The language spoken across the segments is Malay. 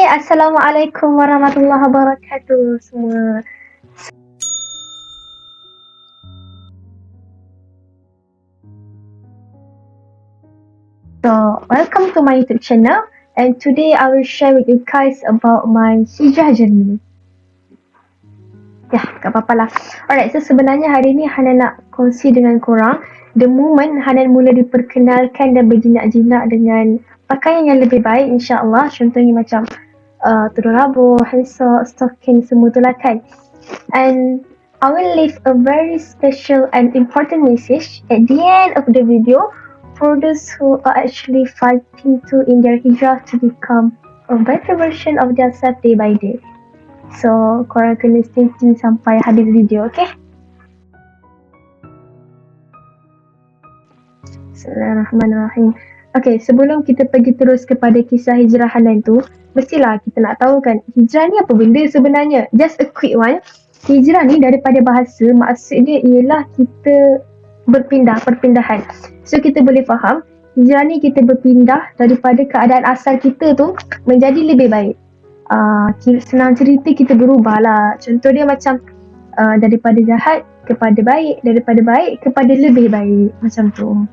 Assalamualaikum warahmatullahi wabarakatuh semua. So, welcome to my YouTube channel, and today I will share with you guys about my hijrah journey. Ya, tak apa-apa lah. Alright, so sebenarnya hari ni Hana nak kongsi dengan korang the moment Hana mula diperkenalkan dan berjinak-jinak dengan pakaian yang lebih baik, insyaAllah. Contohnya macam tudung labuh, handsock, stocking, semua tu lah kan. And I will leave a very special and important message at the end of the video for those who are actually fighting to in their hijrah to become a better version of themselves day by day. So, korang kena stay tune sampai habis video, okay? Bismillahirrahmanirrahim. Okay, sebelum kita pergi terus kepada kisah hijrah Hanan tu, mestilah kita nak tahu kan, hijrah ni apa benda sebenarnya? Just a quick one. Hijrah ni daripada bahasa, maksud dia ialah kita perpindahan. So, kita boleh faham, hijrah ni kita berpindah daripada keadaan asal kita tu menjadi lebih baik. Senang cerita kita berubah lah. Contoh dia macam daripada jahat kepada baik, daripada baik kepada lebih baik, macam tu.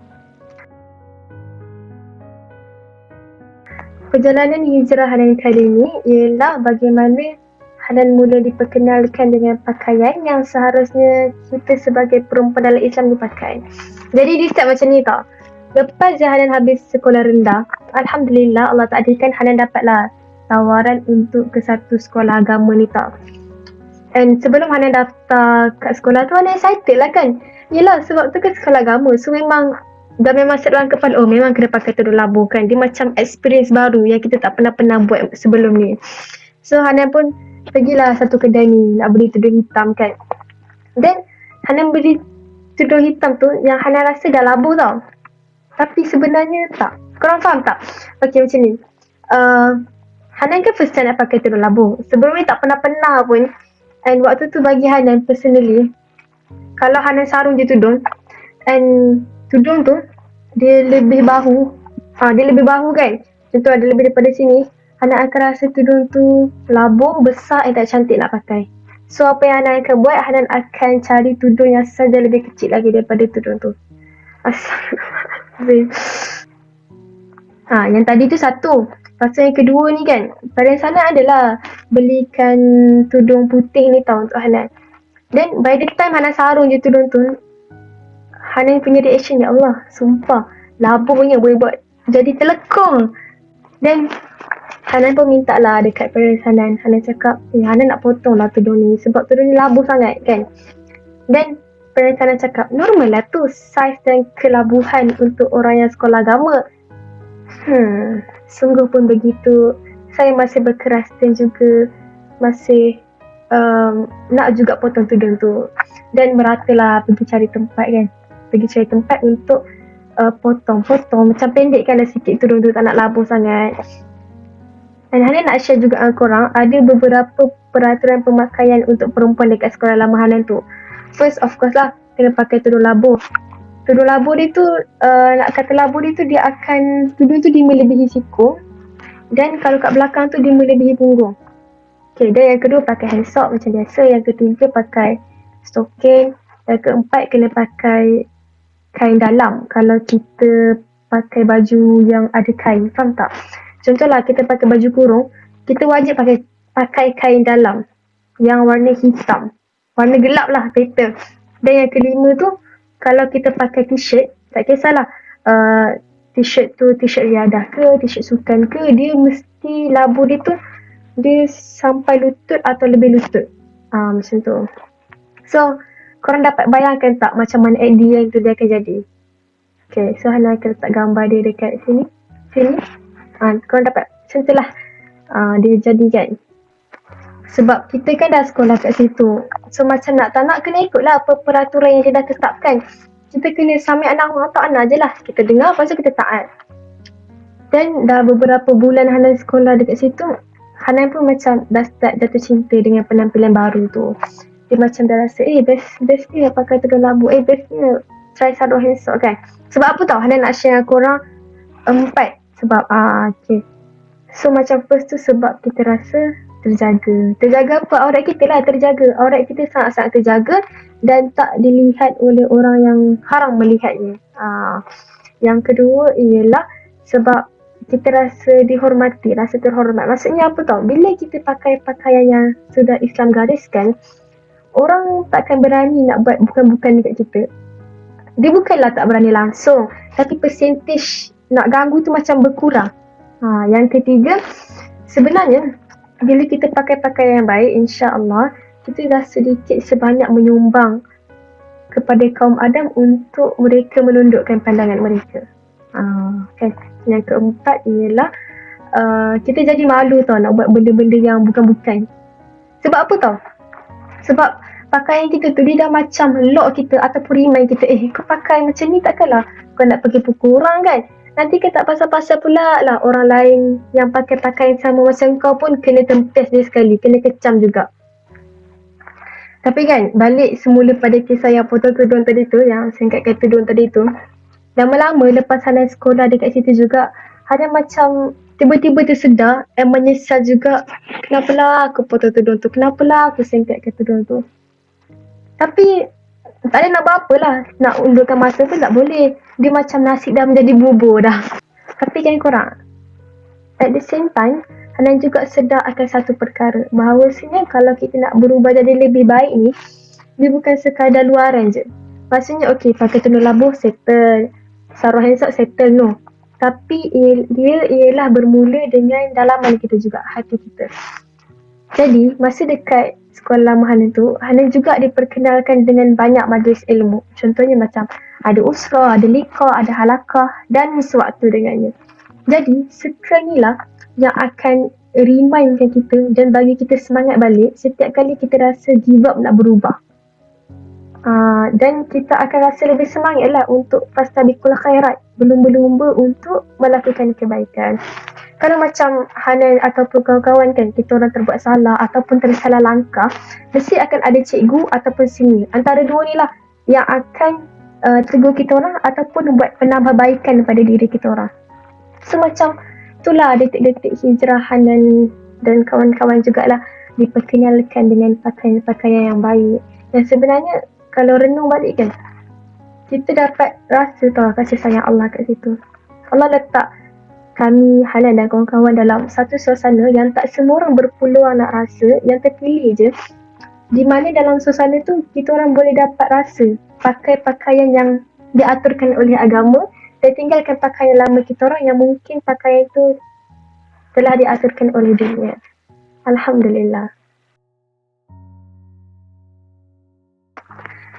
Perjalanan hijrah Hanan kali ni ialah bagaimana Hanan mula diperkenalkan dengan pakaian yang seharusnya kita sebagai perempuan dalam Islam dipakai. Jadi dia start macam ni tau. Lepas je Hanan habis sekolah rendah, Alhamdulillah Allah takdirkan Hanan dapatlah tawaran untuk ke satu sekolah agama ni tau. And sebelum Hanan daftar kat sekolah tu, Hanan excited lah kan. Yelah, sebab tu kan sekolah agama. So memang set dalam kepala, oh memang kena pakai tudung labuh kan. Dia macam experience baru yang kita tak pernah buat sebelum ni. So Hanan pun pergilah satu kedai ni nak beli tudung hitam kan. Then Hanan beli tudung hitam tu yang Hanan rasa dah labuh tau. Tapi sebenarnya tak. Korang faham tak? Okay, macam ni. Hanan kan first time nak pakai tudung labuh. Sebelum ni tak pernah pun. And waktu tu bagi Hanan personally, kalau Hanan sarung je tudung, and tudung tu dia lebih bahu. Dia lebih bahu kan. Contoh ada lebih daripada sini, Hanan akan rasa tudung tu labuh, besar dan tak cantik nak pakai. So apa yang Hanan akan buat, Hanan akan cari tudung yang saja lebih kecil lagi daripada tudung tu. Astagfirullahaladzim. Yang tadi tu satu. Lepas tu yang kedua ni kan, pada sana adalah belikan tudung putih ni tau untuk Hanan. Then by the time Hanan sarung je tudung tu, Hanan punya reaction, ya Allah, sumpah labuhnya boleh buat jadi telekong. Then Hanan pun minta lah dekat parents Hanan. Hanan cakap, Hanan nak potong lah tudung ni sebab tudung ni labuh sangat kan. Then parents Hanan cakap, normal lah tu saiz dan kelabuhan untuk orang yang sekolah agama. Sungguh pun begitu. Saya masih berkeras dan juga masih nak juga potong tudung tu. Dan meratalah pergi cari tempat kan. Pergi cari tempat untuk potong macam pendek kan sikit tudung tu, tak nak labuh sangat. Dan Hanan nak share juga dengan korang, ada beberapa peraturan pemakaian untuk perempuan dekat sekolah lama Hanan tu. First of course lah, kena pakai tudung labuh. Tudung labuh dia tu, nak kata labuh dia tu, dia akan, tudung tu dia melebihi siku. Dan kalau kat belakang tu dia melebihi punggung. Okay, dan yang kedua pakai handsock macam biasa. Yang ketiga pakai stocking. Yang keempat kena pakai kain dalam kalau kita pakai baju yang ada kain, faham tak? Contohlah kita pakai baju kurung, kita wajib pakai kain dalam yang warna hitam, warna gelap lah better. Dan yang kelima tu, kalau kita pakai t-shirt, tak kisahlah t-shirt tu t-shirt riadah ke, t-shirt sukan ke, dia mesti labuh dia tu dia sampai lutut atau lebih lutut, macam tu. So korang dapat bayangkan tak macam mana ideal tu dia akan jadi. Okay, so Hana akan letak gambar dia dekat sini. Korang dapat macam tu lah dia jadi kan. Sebab kita kan dah sekolah kat situ, so macam nak tak nak kena ikut lah apa peraturan yang dia dah tetapkan. Kita kena sami anak atau anak je lah. Kita dengar, lepas tu kita taat. Dan dah beberapa bulan Hanan sekolah dekat situ, Hanan pun macam dah start jatuh cinta dengan penampilan baru tu. Dia macam dah rasa, best ni pakai tudung labuh, best ni try sarung handsock kan. Sebab apa tau Hanan nak share dengan korang 4 sebab. Okay, So macam first tu sebab kita rasa terjaga. Terjaga apa? Aurat kita lah terjaga. Aurat kita sangat-sangat terjaga dan tak dilihat oleh orang yang haram melihatnya. Yang kedua ialah sebab kita rasa dihormati, rasa terhormat. Maksudnya apa tau? Bila kita pakai pakaian yang sudah Islam gariskan, orang takkan berani nak buat bukan-bukan dekat kita. Dia bukanlah tak berani langsung, tapi percentage nak ganggu tu macam berkurang. Yang ketiga, sebenarnya bila kita pakai pakaian yang baik, insya-Allah kita dah sedikit sebanyak menyumbang kepada kaum Adam untuk mereka menundukkan pandangan mereka. Kan? Yang keempat ialah kita jadi malu tau nak buat benda-benda yang bukan-bukan. Sebab apa tau? Sebab pakaian kita tu dia dah macam lock kita ataupun remind kita, kau pakai macam ni takkanlah kau nak pergi pukul orang kan? Nanti kan tak pasal-pasal pula lah orang lain yang pakai pakaian sama macam kau pun kena tempes dia sekali, kena kecam juga. Tapi kan, balik semula pada kisah yang potong tudung tadi tu, yang singkatkan tudung tadi tu, lama-lama lepas Hana sekolah dekat situ juga, Hana macam tiba-tiba tersedar dan menyesal juga, kenapalah aku potong tudung tu, kenapalah aku singkatkan tudung tu. Tapi tak ada nak buat apalah, nak undurkan masa tu tak boleh. Dia macam nasi dah menjadi bubur dah. Tapi kan korang, at the same time, Hana juga sedar akan satu perkara, bahawasanya kalau kita nak berubah jadi lebih baik ni, dia bukan sekadar luaran je. Maksudnya okey, pakai tudung labuh settle, sarung handsak settle, no. Tapi dia ialah bermula dengan dalaman kita juga, hati kita. Jadi, masa dekat sekolah lama Hana tu, Hana juga diperkenalkan dengan banyak majlis ilmu. Contohnya macam ada usrah, ada liqah, ada halakah dan sewaktu dengannya. Jadi, sekarang inilah yang akan remindkan kita dan bagi kita semangat balik setiap kali kita rasa give up nak berubah. Dan kita akan rasa lebih semangat lah untuk fastabiqul khairat, berlumba-lumba untuk melakukan kebaikan. Kalau macam Hana ataupun kawan-kawan kan, kita orang terbuat salah ataupun tersalah langkah, mesti akan ada cikgu ataupun senior. Antara dua ni lah yang akan tegur kita orang ataupun buat penambahbaikan pada diri kita orang. So macam itulah detik-detik hijrah Hana dan kawan-kawan jugalah diperkenalkan dengan pakaian-pakaian yang baik. Dan sebenarnya kalau renung balik kan, kita dapat rasa tau kasih sayang Allah kat situ. Allah letak kami, Hana dan kawan-kawan dalam satu suasana yang tak semua orang berpeluang nak rasa, yang terpilih je. Di mana dalam suasana tu kita orang boleh dapat rasa pakai pakaian yang diaturkan oleh agama dan tinggalkan pakaian lama kita orang yang mungkin pakaian itu telah diaturkan oleh dunia. Alhamdulillah.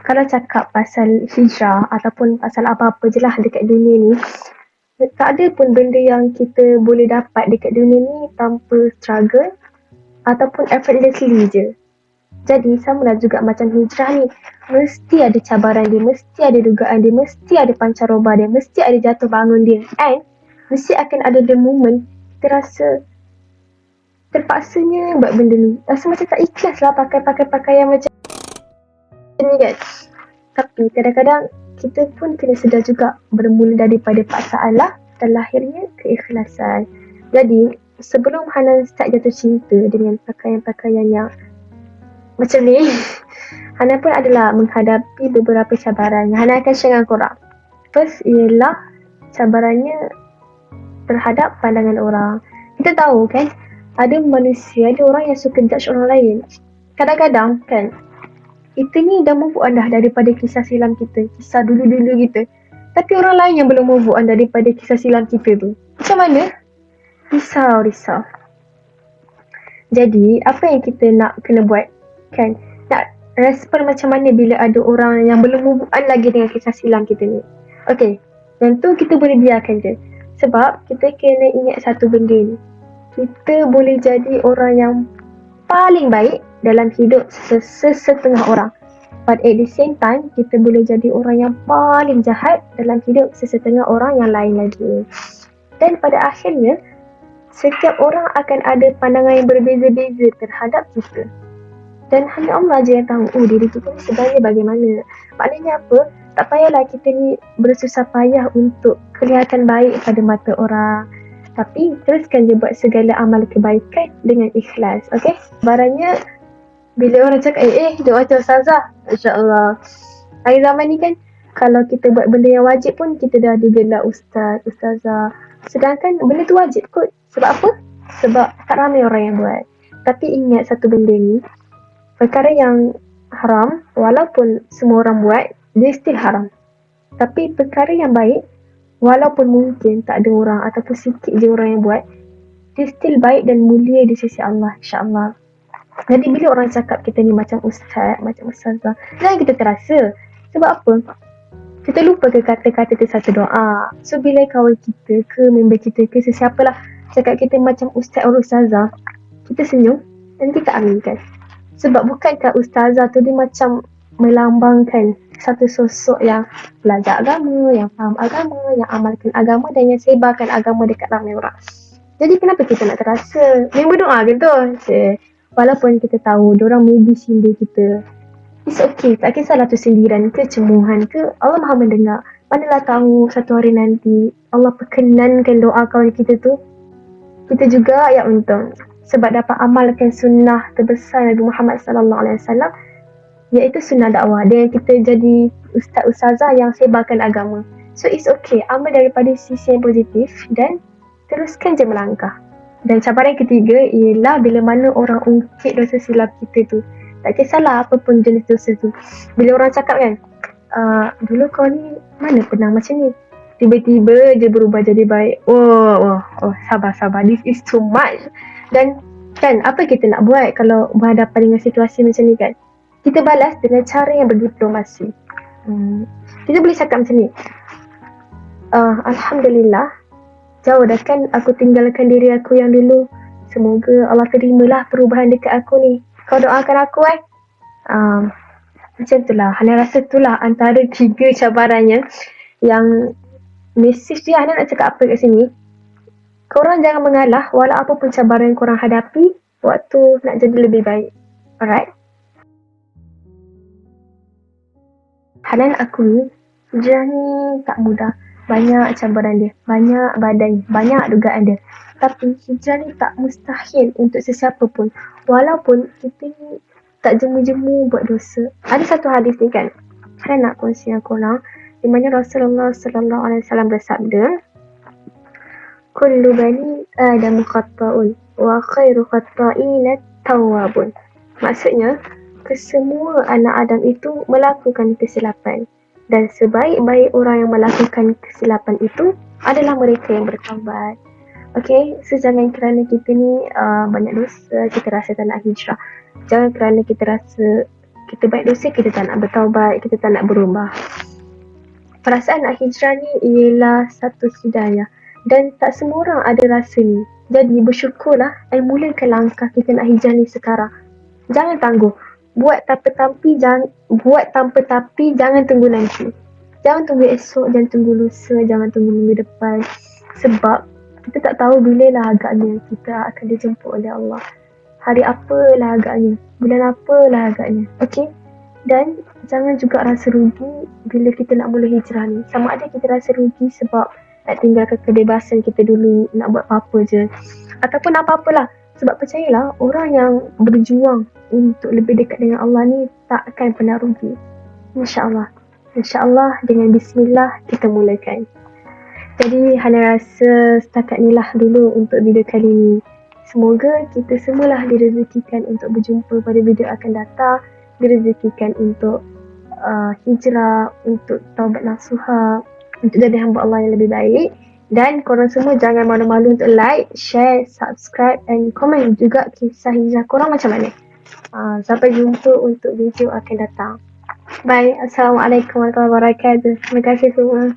Kalau cakap pasal hijrah ataupun pasal apa-apa je lah dekat dunia ni, tak ada pun benda yang kita boleh dapat dekat dunia ni tanpa struggle ataupun effortlessly je. Jadi samalah juga macam hijrah ni, mesti ada cabaran dia, mesti ada dugaan dia, mesti ada pancaroba dia, mesti ada jatuh bangun dia, and mesti akan ada the moment kita rasa terpaksanya buat benda ni, rasa macam tak ikhlas lah pakai pakaian macam ni kan. Tapi kadang-kadang kita pun kena sedar juga bermula daripada paksaan lah dan lahirnya keikhlasan. Jadi sebelum Hana start jatuh cinta dengan pakaian-pakaian yang macam ni, Hana pun adalah menghadapi beberapa cabaran yang Hana akan share dengan korang. First ialah cabarannya terhadap pandangan orang. Kita tahu kan, ada manusia, ada orang yang suka judge orang lain. Kadang-kadang kan, kita ni dah move on dah daripada kisah silam kita, kisah dulu-dulu kita. Tapi orang lain yang belum move on daripada kisah silam kita tu. Macam mana? Risau. Jadi, apa yang kita nak kena buat? Kan? Nak respon macam mana bila ada orang yang belum move on lagi dengan kisah silam kita ni? Okay, yang tu kita boleh biarkan je. Sebab kita kena ingat satu benda ni. Kita boleh jadi orang yang paling baik dalam hidup sesetengah orang. But at the same time, kita boleh jadi orang yang paling jahat dalam hidup sesetengah orang yang lain lagi. Dan pada akhirnya, setiap orang akan ada pandangan yang berbeza-beza terhadap kita. Dan hanya Allah je yang tahu, diri kita ni sebenarnya bagaimana. Maknanya apa? Tak payahlah kita ni bersusah payah untuk kelihatan baik pada mata orang. Tapi teruskan je buat segala amal kebaikan dengan ikhlas. Okay? Barangnya bila orang cakap dia macam ustazah, insya-Allah. Hari zaman ni kan kalau kita buat benda yang wajib pun kita dah digelar ustaz, ustazah. Sedangkan benda tu wajib kot. Sebab apa? Sebab tak ramai orang yang buat. Tapi ingat satu benda ni, perkara yang haram walaupun semua orang buat, dia still haram. Tapi perkara yang baik, walaupun mungkin tak ada orang ataupun sikit je orang yang buat, dia still baik dan mulia di sisi Allah, insya-Allah. Jadi bila orang cakap kita ni macam ustaz, macam ustazah, jangan kita terasa. Sebab apa? Kita lupa ke kata-kata tu satu doa. So bila kawan kita ke, member kita ke, sesiapalah cakap kita macam ustaz atau ustazah, kita senyum dan kita aminkan. Sebab bukankah ustazah tu dia macam melambangkan satu sosok yang belajar agama, yang faham agama, yang amalkan agama dan yang sebarkan agama dekat ramai orang. Jadi kenapa kita nak terasa? Member doa ke tu? Walaupun kita tahu diorang maybe sindir kita, it's okay, tak kisahlah tu sindiran ke, cemuhan ke, Allah Maha mendengar. Manalah tahu satu hari nanti Allah perkenankan doa kawan kita tu, kita juga yang untung. Sebab dapat amalkan sunnah terbesar Nabi Muhammad SAW, iaitu sunnah dakwah. Dan kita jadi ustaz-ustazah yang sebarkan agama. So it's okay, ambil daripada sisi yang positif dan teruskan je melangkah. Dan cabaran ketiga ialah bila mana orang ungkit dosa silap kita tu. Tak kisahlah apa pun jenis dosa tu. Bila orang cakap kan, dulu kau ni mana pernah macam ni, tiba-tiba je berubah jadi baik. Oh, sabar. This is too much. Dan kan, apa kita nak buat kalau berhadapan dengan situasi macam ni kan? Kita balas dengan cara yang berdiplomasi. Kita boleh cakap macam ni. Alhamdulillah, jauh dah kan aku tinggalkan diri aku yang dulu. Semoga Allah terimalah perubahan dekat aku ni. Kau doakan aku macam itulah. Hana rasa itulah antara 3 cabarannya yang mesej dia. Hana nak cakap apa kat sini, korang jangan mengalah walau apa pun cabaran yang korang hadapi waktu nak jadi lebih baik. Alright? Hanan akui hijrah ni tak mudah. Banyak cabaran dia, banyak badai, banyak dugaan dia. Tapi hijrah ni tak mustahil untuk sesiapa pun. Walaupun kita ni tak jemu-jemu buat dosa. Ada satu hadis ni kan, saya nak kongsi dengan korang, di mana Rasulullah SAW bersabda, kullu bani Adam khata'un wa khairu khata'ina tawwabun. Maksudnya, kesemua anak Adam itu melakukan kesilapan. Dan sebaik-baik orang yang melakukan kesilapan itu adalah mereka yang bertaubat. Okay, so jangan kerana kita ni banyak dosa, kita rasa tak nak hijrah. Jangan kerana kita rasa kita banyak dosa, kita tak nak bertaubat, kita tak nak berubah. Perasaan nak hijrah ni ialah satu hidayah. Dan tak semua orang ada rasa ni. Jadi bersyukurlah dan mulakan langkah kita nak hijrah ni sekarang. Jangan tangguh. Buat tanpa tapi, jangan tunggu nanti. Jangan tunggu esok, jangan tunggu lusa, jangan tunggu minggu depan. Sebab kita tak tahu bila lah agaknya kita akan dijemput oleh Allah. Hari apalah agaknya, bulan apalah agaknya. Okay? Dan jangan juga rasa rugi bila kita nak mula hijrah ni. Sama ada kita rasa rugi sebab nak tinggalkan kebebasan kita dulu, nak buat apa-apa je, ataupun apa-apalah. Sebab percayalah, orang yang berjuang untuk lebih dekat dengan Allah ni tak akan pernah rugi. InsyaAllah. InsyaAllah dengan bismillah kita mulakan. Jadi Hana rasa setakat ni lah dulu untuk video kali ni. Semoga kita semualah direzekikan untuk berjumpa pada video akan datang. Direzekikan untuk hijrah, untuk taubat nasuha, untuk jadi hamba Allah yang lebih baik. Dan korang semua jangan malu-malu untuk like, share, subscribe and komen juga kisah hijrah korang macam mana. Sampai jumpa untuk video akan datang. Bye. Assalamualaikum warahmatullahi wabarakatuh. Terima kasih semua.